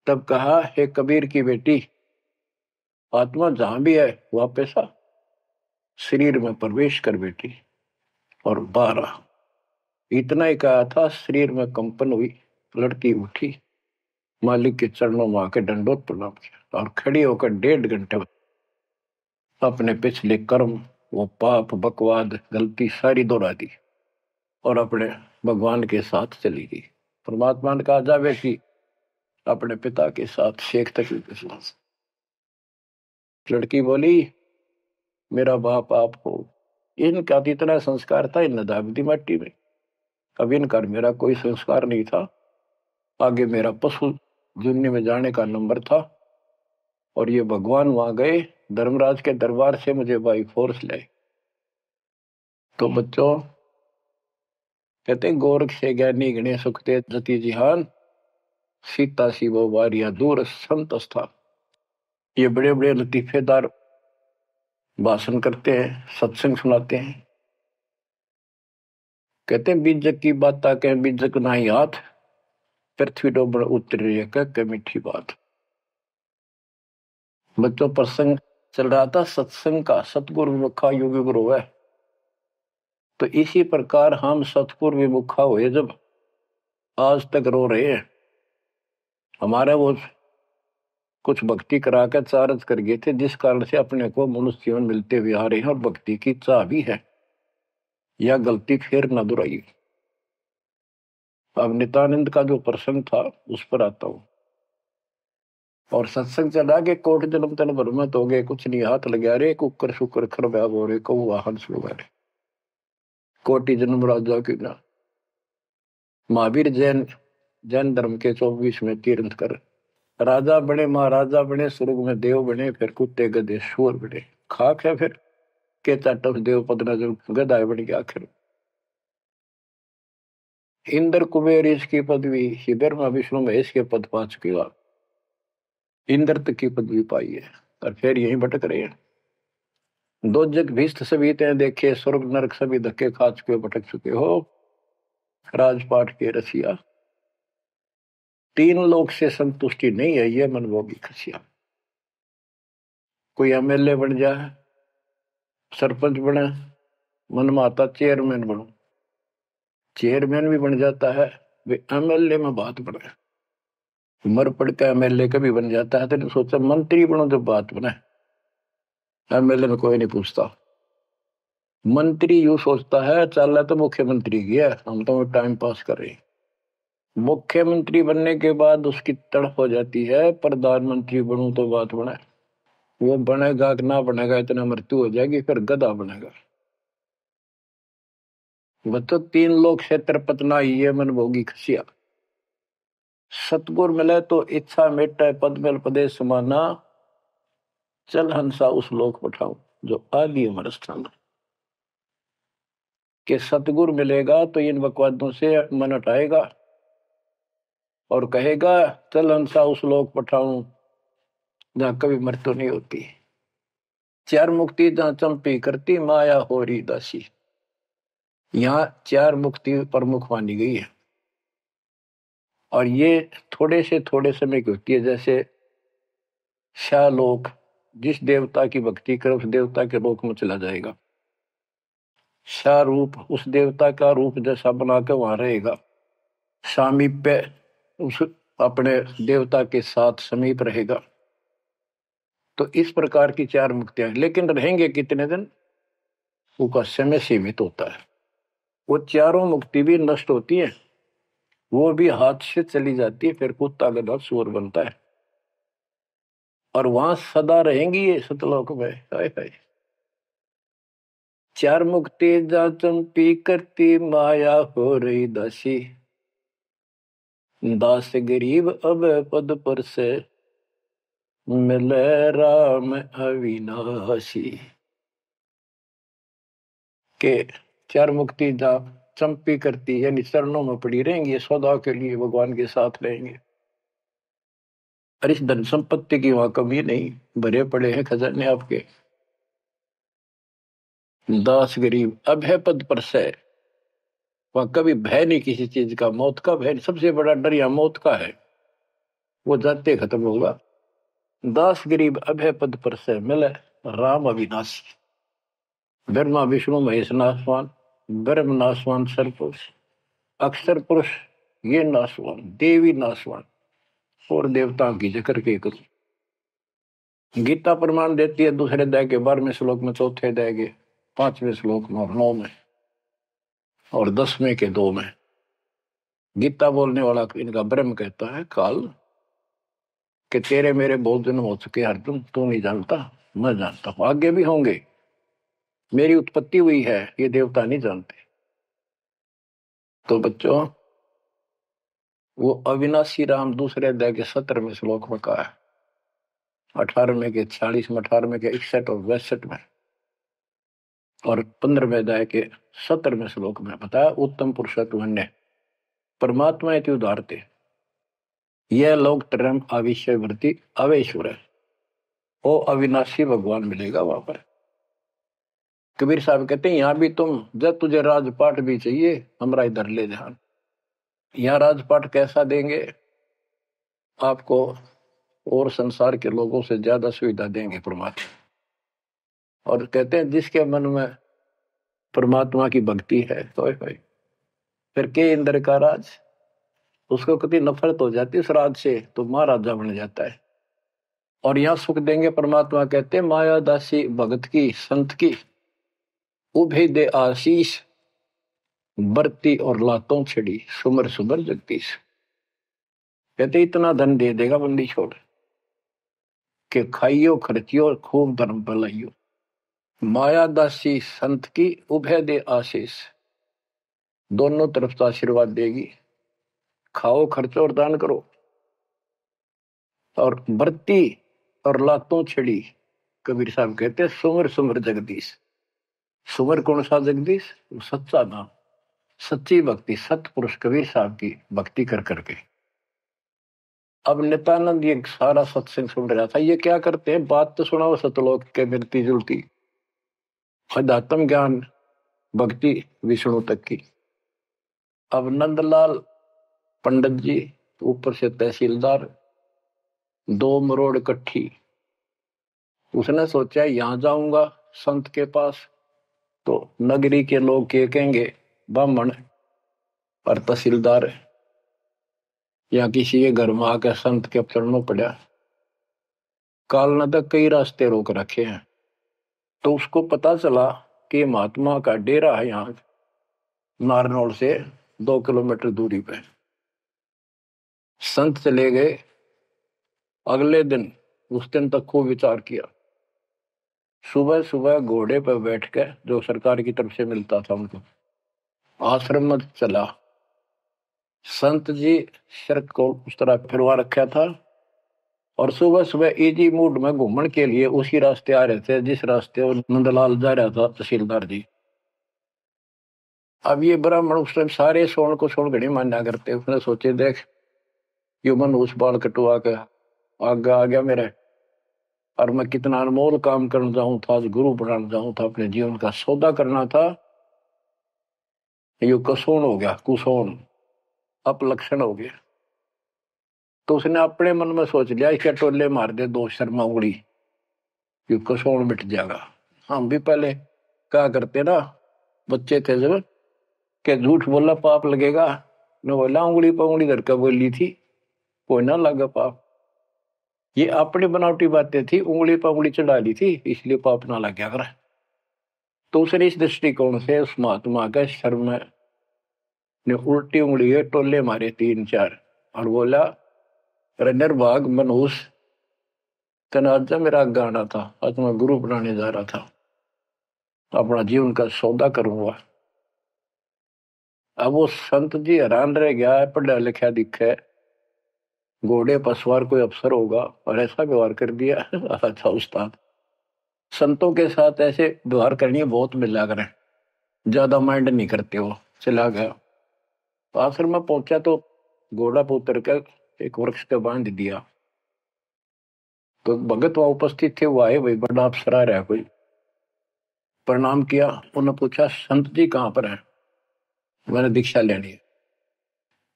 A: तब कहा हे कबीर की बेटी, आत्मा जहां भी है वापस आ, शरीर में प्रवेश कर बेटी, और 12 इतना ही कहा था, शरीर में कंपन हुई, लड़की उठी, मालिक के चरणों में आके दंडोत प्रणाम किया, और खड़ी होकर 1.5 घंटे अपने पिछले कर्म, वो पाप बकवाद गलती सारी दोहरा दी, और अपने भगवान के साथ चली गई। परमात्मा ने कहा जा बेटी, अपने पिता के साथ, शेख तकी के साथ। लड़की बोली मेरा बाप आप हो। इनका तो इतना संस्कार था, इन दाब दी माटी में। अब इनका मेरा कोई संस्कार नहीं था, आगे मेरा पशु जुन्नी में जाने का नंबर था, और ये भगवान वहां गए, धर्मराज के दरबार से मुझे बाई फोर्स लाए। तो बच्चों कहते गोरख से ज्ञानी गणे सुखते जति जिहान, सीता सी वो वारिया दूर संत स्थान। ये बड़े बड़े लतीफेदार भाषण करते हैं, सत्संग सुनाते हैं। कहते हैं बीजक की बात कह बीजक ना ही हाथ, पृथ्वी डोबड़ उतर रही है, क्या मीठी बात। बच्चों प्रसंग चल रहा था सत्संग का, सतगुरु विमुखा योगी गुरु है। तो इसी प्रकार हम सतगुरु विमुखा हुए जब, आज तक रो रहे हैं। हमारा वो कुछ भक्ति करा कर चार्ज कर गए थे, जिस कारण से अपने को मनुष्य जीवन मिलते हुए आ रहे हैं, और भक्ति की चाह भी है। यह गलती फिर न दोहराई। अब नित्यानंद का जो प्रसंग था उस पर आता हूं। और सत्संग चला के कोट जन्म तन भरमत हो गए, कुछ नहीं हाथ लगा रे, कुकर शुकर खरबाब हो रे, कहू वाहन सुगारे, कोटि जन्म राजा की ना। महावीर जैन जैन धर्म के 24 में तीर्थ कर, राजा बने, महाराजा बने, स्वर्ग में देव बने, फिर कुत्ते गधे शोर बने। खाक है फिर के चाटव देव पद नजर गदाय बन गया। आखिर इंद्र कुबेर इसकी पदवी, ब्रह्मा विष्णु महेश के पद पा चुके हो, इंद्र तक की पदवी पाई है, और फिर यहीं भटक रहे हैं। दो जग भीष्ट सभी ते देखे, स्वर्ग नरक सभी धक्के खा चुके हो, भटक चुके हो। राजपाट के रसिया, तीन लोक से संतुष्टि नहीं है, ये मनभोगी खसिया। कोई एमएलए बन जाए, सरपंच बने, मन में आता चेयरमैन बनू, चेयरमैन भी बन जाता है, वे एमएलए में बात बने। मर पड़ के एमएलए कभी बन जाता है, तो सोचा मंत्री बनो जब बात बने। एमएलए में कोई नहीं पूछता। मंत्री यूं सोचता है चल तो मुख्यमंत्री की है, हम तो टाइम पास कर रहे हैं। मुख्यमंत्री बनने के बाद उसकी तड़प हो जाती है, प्रधानमंत्री बनूं तो बात बने। वो बनेगा कि ना बनेगा, इतना मृत्यु हो जाएगी, फिर गधा बनेगा। बच्चों तीन लोग क्षेत्र पतना ही है, मन भोगी खसिया। सतगुर मिले तो इच्छा मिटे, पद मिल पदे समाना, चल हंसा उस लोक पठाऊं जो आदि अमर स्थान। के सतगुर मिलेगा तो इन बकवादों से मन हटाएगा और कहेगा चल हंसा उस लोक पठाऊं जहां कभी मृत्यु नहीं होती। चार मुक्ति जहां चंपी करती, माया हो रही दासी। यहाँ चार मुक्ति प्रमुख मानी गई है, और ये थोड़े समय की होती है। जैसे शालोक, जिस देवता की भक्ति करे उस देवता के लोक में चला जाएगा। शारूप, उस देवता का रूप जैसा बना के वहां रहेगा। सामीप्य, उस अपने देवता के साथ समीप रहेगा। तो इस प्रकार की चार मुक्तियां, लेकिन रहेंगे कितने दिन, उसका समय सीमित होता है। वो चारों मुक्ति भी नष्ट होती है, वो भी हाथ से चली जाती है, फिर कुत्ता गधा सुअर बनता है, और वहां सदा रहेंगी ये सतलोक में। हाय हाय। चार मुक्ति जा चंपी करती, माया हो रही दासी, दास गरीब अब पद पर से, मिले राम अविनाशी। के चार मुक्ति जा चंपी करती, यानी चरणों में पड़ी रहेंगी, सदा के लिए भगवान के साथ रहेंगे। और इस धन संपत्ति की वहां कमी नहीं, भरे पड़े हैं खजाने आपके। दास गरीब अब है पद पर से, वहां कभी भय नहीं किसी चीज का, मौत का भय। सबसे बड़ा डर यहाँ मौत का है, वो जाते खत्म होगा। दास गरीब अब है पद पर से, मिले राम अविनाशी। ब्रह्मा विष्णु महेश नासवान, ब्रह्म नासवान सरपुरुष, अक्षर पुरुष ये नासवान, देवी नासवान, और देवताओं की जिक्र के करूं। गीता प्रमाण देती है दूसरे अध्याय के 12वें श्लोक में, चौथे अध्याय के 5वें श्लोक में, और 9 में, और 10वें के 2 में। गीता बोलने वाला इनका ब्रह्म कहता है काल, कि तेरे मेरे बहुत जन्म हो चुके अर्जुन, तू नहीं जानता, मैं जानता हूं, आगे भी होंगे। मेरी उत्पत्ति हुई है, ये देवता नहीं जानते। तो बच्चों वो अविनाशी राम दूसरे अध्याय के 17वें श्लोक में कहा है, 18वें के 46 में, 18वें के 61 और 62 में, और 15वें अध्याय के 17वें श्लोक में बताया। उत्तम पुरुषत्व परमात्मा इति उदारते, यह लोग तरम आविश्य वृत्ति अवेश्वर है। वो अविनाशी भगवान मिलेगा वहां पर। कबीर साहब कहते हैं यहां भी तुम, जब तुझे राजपाट भी चाहिए, हमरा इधर ले ध्यान। यहाँ राजपाट कैसा देंगे आपको, और संसार के लोगों से ज्यादा सुविधा देंगे परमात्मा। और कहते हैं जिसके मन में परमात्मा की भक्ति है तो फिर के इंद्र का राज, उसको कभी नफरत हो जाती है उस राज से तो महाराजा बन जाता है। और यहाँ सुख देंगे परमात्मा, कहते हैं माया दासी भगत की संत की उभे दे आशीष, बरती और लातों छिड़ी सुमर सुमर जगदीश। कहते इतना धन दे देगा बंदी छोड़ के खाइयो खर्चियो खूब धर्म भलाइयो। माया दासी संत की उभय दे आशीष, दोनों तरफ से आशीर्वाद देगी, खाओ खर्चो और दान करो। और बरती और लातों छिड़ी, कबीर साहब कहते हैं सुमर सुमर जगदीश। सुमर कौन सा जगदीश? सच्चा नाम, सच्ची भक्ति, सतपुरुष कबीर साहब की भक्ति कर करके। अब नित्यानंद ये सारा सत्संग सुन रहा था। ये क्या करते हैं, बात तो सुनाओ सतलोक के मिलती जुलती, अध्यात्म ज्ञान भक्ति विष्णु तक की। अब नंदलाल पंडित जी ऊपर से तहसीलदार, 2 मरोड़ इकट्ठी। उसने सोचा यहां जाऊंगा संत के पास तो नगरी के लोग क्या कहेंगे, ब्राह्मण और तहसीलदार या किसी के घर में आकर संत के चरणों पड़ा। काल ने तक कई रास्ते रोक रखे हैं। तो उसको पता चला कि महात्मा का डेरा है यहाँ नारनौल से 2 किलोमीटर दूरी पे। संत चले गए। अगले दिन, उस दिन तक खूब विचार किया। सुबह सुबह घोड़े पर बैठकर, जो सरकार की तरफ से मिलता था उनको, आश्रम में चला। संत जी सड़क को उस तरह फिरवा रखा था और सुबह सुबह इजी मूड में घूमने के लिए उसी रास्ते आ रहे थे जिस रास्ते वो नंदलाल जा रहा था तहसीलदार जी। अब ये ब्राह्मण उस टाइम सारे सोन को सोन घड़ी मान्या करते। उसने सोचे देख यो मन उस बाल कटवा के आगे आ गया मेरे, और मैं कितना अनमोल काम करना चाहूं था, आज गुरु बनाना चाहूं था, अपने जीवन का सौदा करना था, यो कसोन हो गया, कुसोन अपलक्षण हो गया। तो उसने अपने मन में सोच लिया इसके टोले मार दे 2 शर्मा उंगली, यो कसोन मिट जाएगा। हम भी पहले क्या करते ना, बच्चे थे जब, के झूठ बोला पाप लगेगा, न बोला उंगली पर उंगली धर के बोली थी कोई ना लगा पाप। ये अपनी बनावटी बातें थी, उंगली पर उंगली चढ़ा ली थी इसलिए पाप ना लग गया कर। तो उसने इस दृष्टिकोण से उस महात्मा का शर्म ने उल्टी उंगली है टोले मारे 3-4 और बोला निर्भाग मनुष्य, तनाजा मेरा गाना था, आज मैं गुरु बनाने जा रहा था, अपना जीवन का सौदा करूंगा। अब वो संत जी हैरान रह गया, पढ़ा लिखा दिखे, घोड़े पर सवार कोई अफसर होगा और ऐसा व्यवहार कर दिया। अच्छा उस्ताद, संतों के साथ ऐसे व्यवहार करनी बहुत मिला करें, ज्यादा माइंड नहीं करते हो। चला गया, आश्रम में पहुंचा तो घोड़ा पर उतर कर एक वृक्ष पे बांध दिया। तो भगत वहां उपस्थित थे, वो आए, भाई बड़ा अफसर आ रहा है कोई। प्रणाम किया। उन्होंने पूछा संत जी कहाँ पर है? मैंने दीक्षा लेनी है।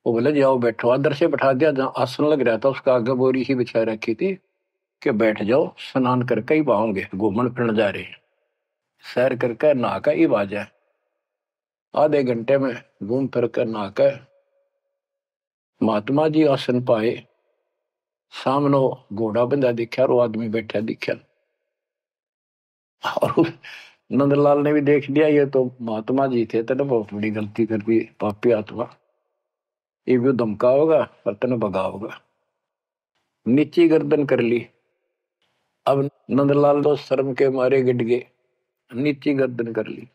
A: वो बोले जाओ बैठो। अंदर से बैठा दिया, जहाँ आसन लग रहा था उसका आगे बोरी ही बिछा रखी थी कि बैठ जाओ, स्नान करके ही पाओगे, घूमन फिरन जा रहे हैं, सैर करके नहा कर ही आ जाए। आधे घंटे में घूम फिर कर नहा कर महात्मा जी आसन पाए। सामने घोड़ा बंधा दिखा और वो आदमी बैठा दिखा। और नंदलाल ने भी देख लिया ये तो महात्मा जी थे, तेने बहुत बड़ी गलती कर दी पापी आत्मा, ये भी धमका होगा और तेने भगा होगा। नीची गर्दन कर ली। अब नंदलाल तो शर्म के मारे गिड़ गए, नीची गर्दन कर ली।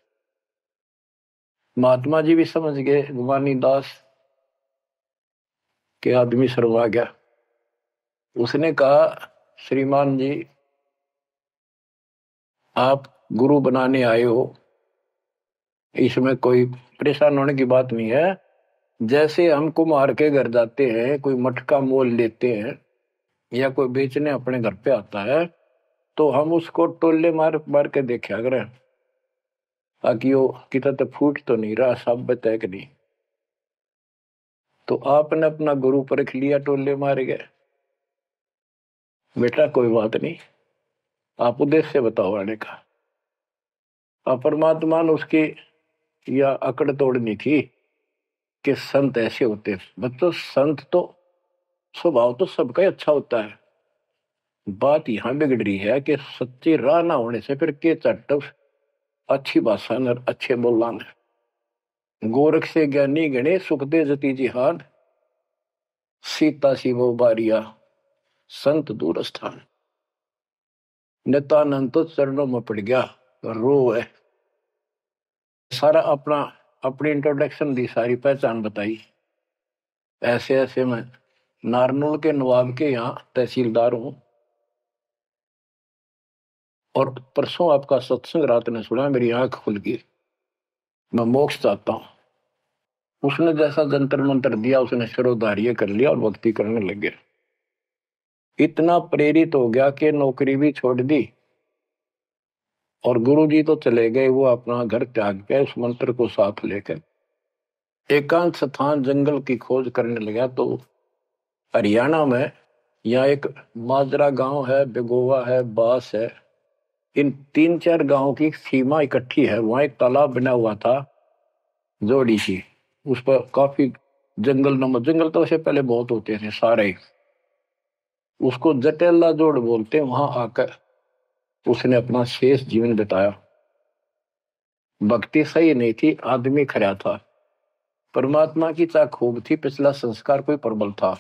A: महात्मा जी भी समझ गए गुमानी दास के आदमी शर्मा गया। उसने कहा श्रीमान जी आप गुरु बनाने आए हो, इसमें कोई परेशान होने की बात नहीं है। जैसे हम कुम्हार के घर जाते हैं, कोई मटका मोल लेते हैं या कोई बेचने अपने घर पे आता है तो हम उसको टोले मार मार के देखा करें ताकि वो कितना तो फूट तो नहीं रहा, साबित है कि नहीं। तो आपने अपना गुरु परख लिया, टोले मार गए। बेटा कोई बात नहीं, आप उद्देश्य बताओ आने का। परमात्मा ने उसकी या अकड़ तोड़नी थी कि संत ऐसे होते हैं। बच्चों संत तो स्वभाव तो सबका ही अच्छा होता है। बात यहां बिगड़ रही है कि सच्ची राह ना होने से फिर के चट्ट अच्छी भाषा न अच्छे बोलना न। गोरख से ज्ञानी गणे सुखदे जती जिहान, सीता शिवो बारिया संत दूर स्थान। नित्यानंद तो चरणों में पड़ गया, रो है। सारा अपना अपनी इंट्रोडक्शन दी, सारी पहचान बताई। ऐसे ऐसे मैं नारनौल के नवाब के यहाँ तहसीलदार हूं, और परसों आपका सत्संग रात ने सुना, मेरी आंख खुल गई। मैं मोक्ष चाहता हूं। उसने जैसा जंतर मंत्र दिया, उसने शिरोधार्य कर लिया और भक्ति करने लग गया। इतना प्रेरित हो गया कि नौकरी भी छोड़ दी, और गुरुजी तो चले गए, वो अपना घर त्याग के उस मंत्र को साथ लेकर एकांत स्थान जंगल की खोज करने लगा। तो हरियाणा में यहाँ एक माजरा गांव है, बेगोवा है, बास है, इन 3-4 गांवों की सीमा इकट्ठी है। वहां एक तालाब बना हुआ था, जोड़ी सी। उस पर काफी जंगल नमक, जंगल तो वैसे पहले बहुत होते थे सारे ही। उसको जटेला जोड़ बोलते। वहां आकर उसने अपना शेष जीवन बिताया। भक्ति सही नहीं थी, आदमी खरा था, परमात्मा की चाह खूब थी, पिछला संस्कार कोई प्रबल था,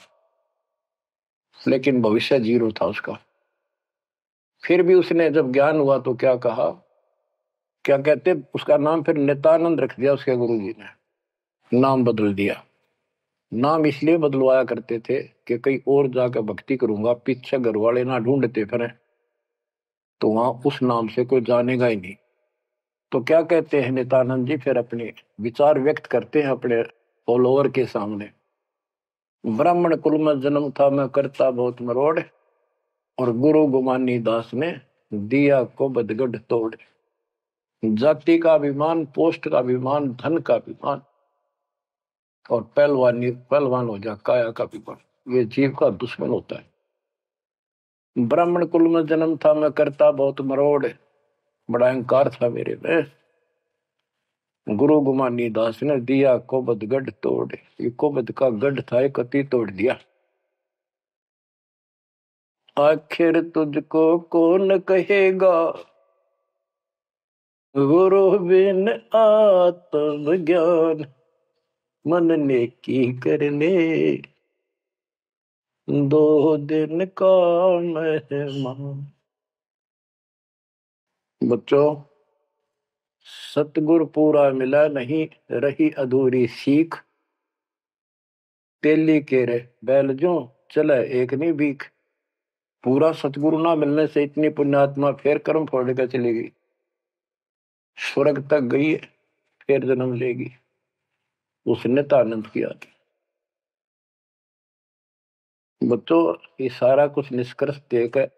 A: लेकिन भविष्य जीरो था उसका। फिर भी उसने जब ज्ञान हुआ तो क्या कहा, क्या कहते, उसका नाम फिर नित्यानंद रख दिया उसके गुरु जी ने। नाम बदल दिया। नाम इसलिए बदलवाया करते थे कि कहीं और जाकर भक्ति करूंगा, पीछे घर वाले ना ढूंढते फिर, तो वहां उस नाम से कोई जानेगा ही नहीं। तो क्या कहते हैं नित्यानंद जी, फिर अपने विचार व्यक्त करते हैं अपने फॉलोअर के सामने। ब्राह्मण कुल में जन्म था, मैं करता बहुत मरोड़, और गुरु गुमानी दास ने दिया को बदगढ़ तोड़। जाति का अभिमान, पोस्ट का अभिमान, धन का अभिमान, और पहलवान हो जा काया का अभिमान, ये जीव का दुश्मन होता है। ब्राह्मण कुल में जन्म था, मैं करता बहुत मरोड़, बड़ा अहंकार था मेरे में। गुरु गुमानी दास ने दिया कोबद गढ़ तोड़। ये कोबद का गढ़ था, एक कति तोड़ दिया। आखिर तुझको कौन कहेगा, गुरु बिन आत्म ज्ञान, मन ने की करने 2 दिन का मेहमान। बच्चों सतगुरु पूरा मिला नहीं, रही अधूरी सीख, तेली के रे बैल जो चले एक नहीं भीख। पूरा सतगुरु ना मिलने से इतनी पुण्यात्मा फिर कर्म फोड़ कर चली गई, स्वर्ग तक गई, फिर जन्म लेगी। उसने तो आनंद किया। बच्चों ये सारा कुछ निष्कर्ष देकर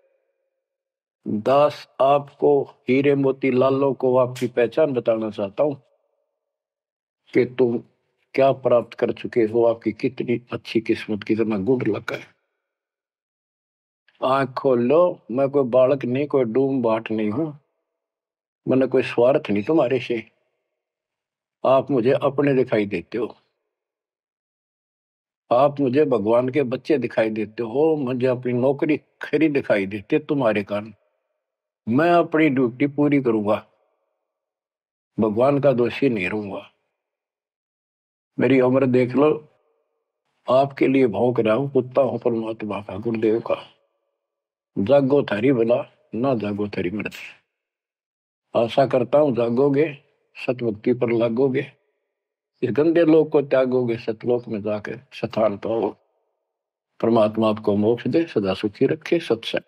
A: दास आपको, हीरे मोती लालों को आपकी पहचान बताना चाहता हूं कि तुम क्या प्राप्त कर चुके हो, आपकी कितनी अच्छी किस्मत, कितना गुड लगा है। आंख खोल लो, मैं कोई बालक नहीं, कोई डूम बाट नहीं हूं, मैंने कोई स्वार्थ नहीं तुम्हारे से। आप मुझे अपने दिखाई देते हो, आप मुझे भगवान के बच्चे दिखाई देते हो, मुझे अपनी नौकरी खरी दिखाई देते तुम्हारे कारण। मैं अपनी ड्यूटी पूरी करूंगा, भगवान का दोषी नहीं रहूंगा। मेरी उम्र देख लो, आपके लिए भौंक रहा हूं, कुत्ता हूं परमात्मा का, गुरुदेव का। जागो थारी भला, ना जागो थारी मर्जी। आशा करता हूं जागोगे, सतभक्ति पर लागोगे, इस गंदे लोक को त्यागोगे, सतलोक में जाकर स्थान पाओ। परमात्मा आपको मोक्ष दे, सदा सुखी रखे। सत्संग।